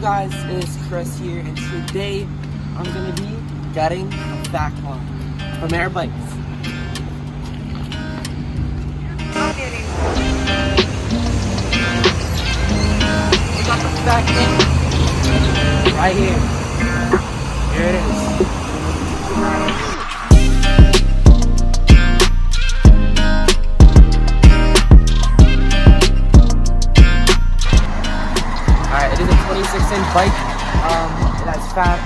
Guys, it's Chris here, and today I'm gonna be getting a back one from Air Bikes. We got the back one right here. Here it is. Alright, it is a 26-inch bike. It has fat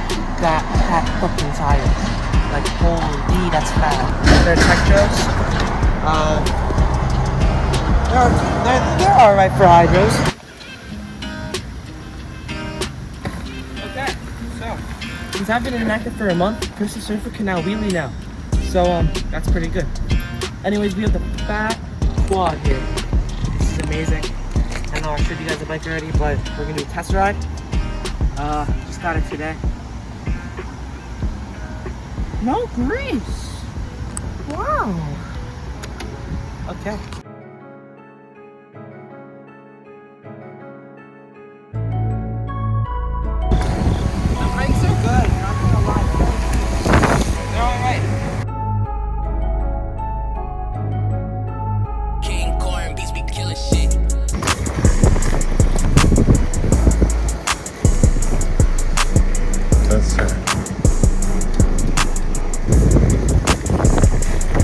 fucking tires. Like, holy, that's fat. They're Tektros. They're alright for hydros. Okay, so since I've been inactive for a month, ChrisTheSurfer can now wheelie now. So that's pretty good. Anyways, we have the fat quad here. This is amazing. I know I showed you guys the bike already, but we're gonna do a test ride. Just got it today. No grease. Wow. Okay. The brakes are good, not gonna lie. They're alright. King Corn beats be killing shit. That's her.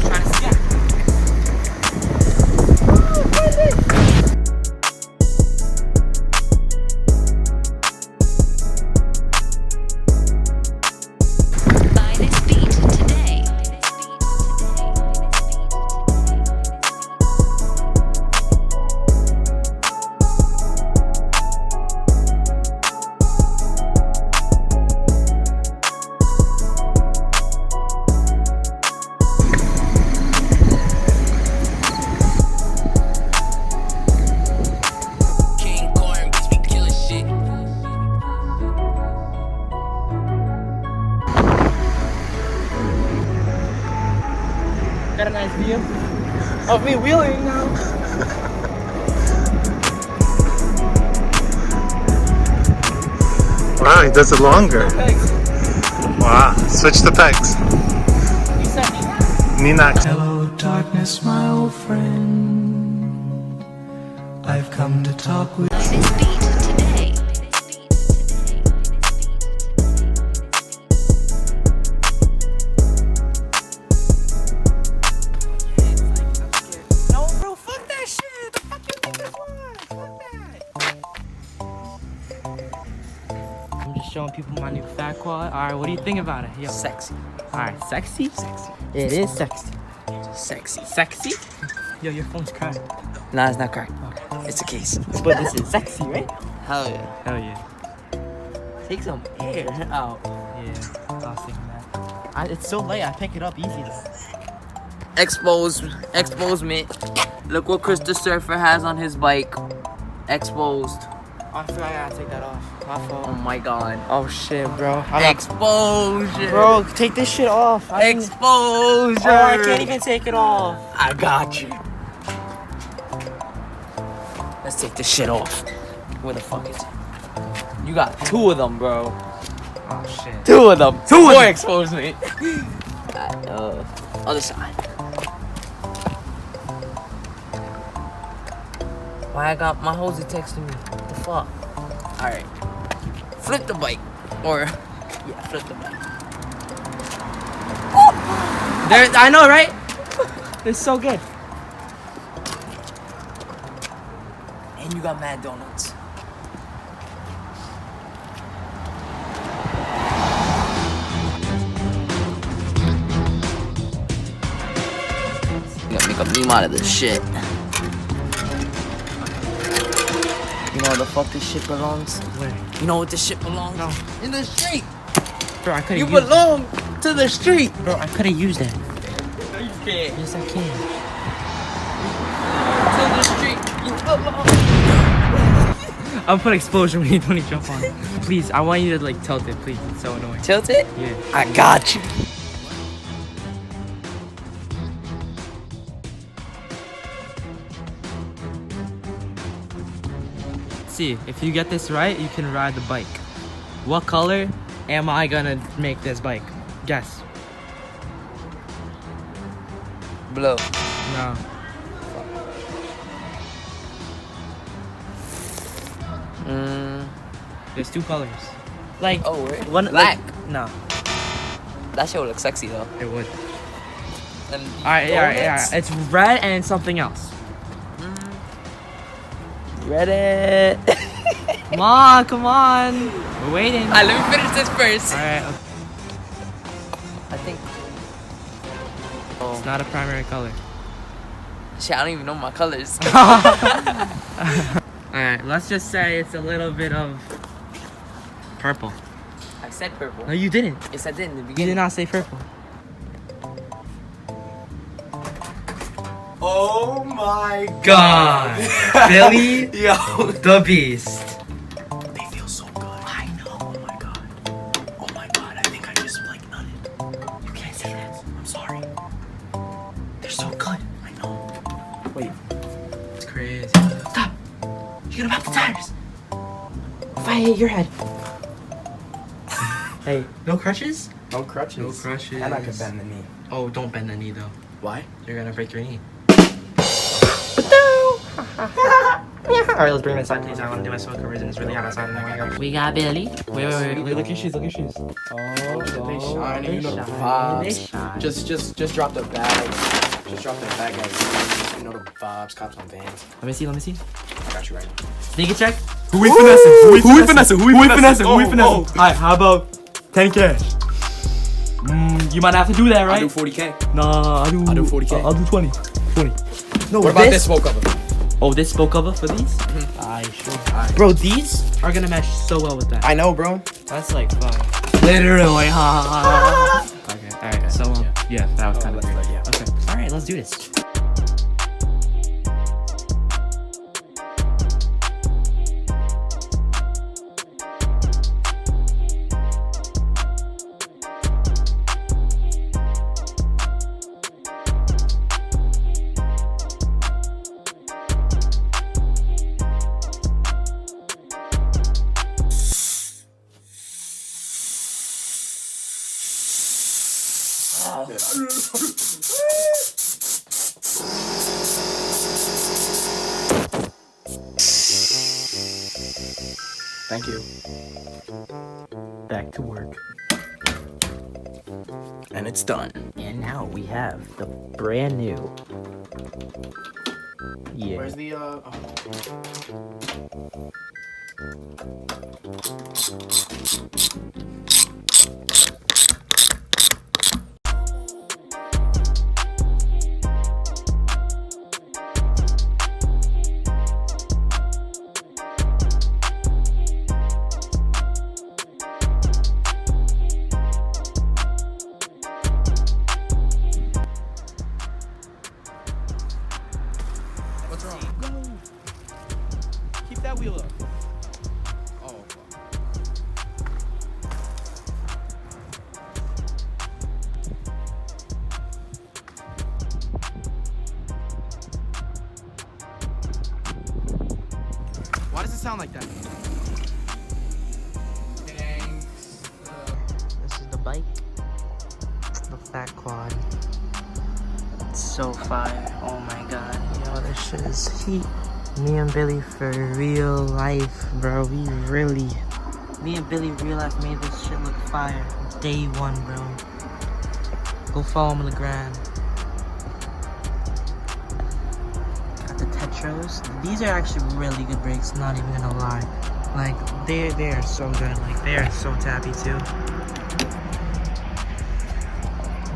Trying to skip. Buy this beat today. King Corn beats be killing shit. Got a nice view of me wheeling now. Wow, he does it longer. Thanks. Wow, switch the pegs. You said me. Ninax. Hello, darkness, my old friend. I've come to talk with. Buy this beat today. No, bro, fuck that shit. The fuck you think this was? Fuck that. I'm just showing people my new fat quad. Alright, what do you think about it? Yo. Sexy. Alright, sexy? Sexy. It is sexy. Sexy. Sexy? Yo, your phone's cracked. Nah, it's not cracked. Okay. It's a case. But this is sexy, right? Hell yeah. Hell yeah. Take some air out. Yeah, I was thinking that. It's so light, I pick it up easy though. Exposement. Look what ChrisTheSurfer has on his bike. Exposed. Oh, I forgot I gotta take that off. My fault. Oh my god. Oh shit, bro. Exposure. Bro, take this shit off. Exposure. Oh, I can't even take it off. I got you. Let's take this shit off. Where the fuck is it? You got two of them, bro. Oh shit. Two of them. Two of More them. exposement. Other side. Why I got my hosey texting me? What the fuck? Alright. Flip the bike. Or, yeah, flip the bike. There, I know, right? It's so good. And you got mad donuts. You gotta make a meme out of this shit. You know where the fuck this shit belongs? Where? You know what this shit belongs? No. In the street. Bro, I could've You used belong to the street. Bro, I could've used that. No, you can't. Yes, I can. To the street. You belong. I'll put exposure when you jump on it. Please, I want you to like tilt it, please. It's so annoying. Tilt it? Yeah. I got you. See, if you get this right, you can ride the bike. What color am I gonna make this bike? Guess. Blue. No. There's two colors. Like Oh, wait. one Black. like- no, That shit would look sexy though. it would. And Alright. donuts? It's red and something else. Reddit. Come on. We're waiting. Alright, let me finish this first. Alright, I think. it's not a primary color. Shit, I don't even know my colors. Alright, let's just say it's a little bit of purple. I said purple. No, you didn't. Yes, I did in the You did beginning. not say purple. Oh my God. Billy Yo. the Beast. They feel so good. I know. Oh my god. Oh my god. I think I just like nutted. You can't say that. I'm sorry. They're so good. I know. Wait. It's crazy. Stop. You're gonna pop the tires. If I hit your head. Hey, no crutches? No crutches. No crutches. And I can bend the knee. Oh, don't bend the knee though. Why? You're gonna break your knee. Alright, let's bring him inside, please. I want to do my smoke covers and it's really hot outside. And we got Billy. Wait. Look at your shoes. Look at your shoes. Oh, they shine. they You know the shine, they vibes. shine. Just drop the bag. Just drop the bag, guys. You know the vibes. Cops on vans. Let me see. I got you right now. Sneak check. Who we finessing? Who we finessing? Who we finessing? Alright, how about 10 cash? You might have to do that, right? I do 40K. Nah, I'll do 40K. I'll do 20. No, What about this smoke cover? Oh, this spoke cover for these? Sure. Bro, these are gonna match so well with that. I know, bro. That's like fun. Literally, Okay, alright, so, yeah, that was kind of weird. Yeah. Okay, alright, let's do this. Thank you. Back to work. And it's done. And now we have the brand new. Yeah. Where's the What's wrong? Go. Keep that wheel up. Oh, fuck. Why does it sound like that? This is the bike. The fat quad. It's so fire. Oh my god. Yo, this shit is heat. Me and Billy for real life, bro. Me and Billy real life made this shit look fire. Day one, bro. Go follow him on the gram. Got the Tetros. These are actually really good brakes, not even gonna lie. Like, they are so good. Like, they are so tappy too.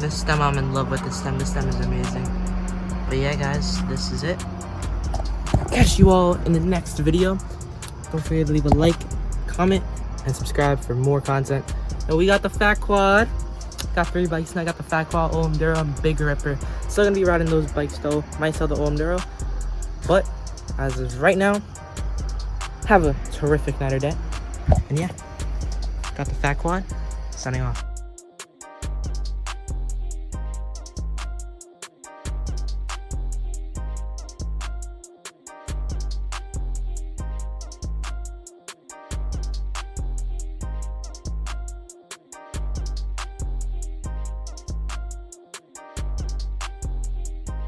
This stem, I'm in love with this stem. This stem is amazing. But yeah, guys, this is it. Catch you all in the next video. Don't forget to leave a like, comment, and subscribe for more content. And we got the fat quad. Got 3 bikes and I got the fat quad Enduro. I'm big ripper. Still gonna be riding those bikes though. Might sell the Enduro. But as of right now, have a terrific night or day. And yeah, got the fat quad. Signing off.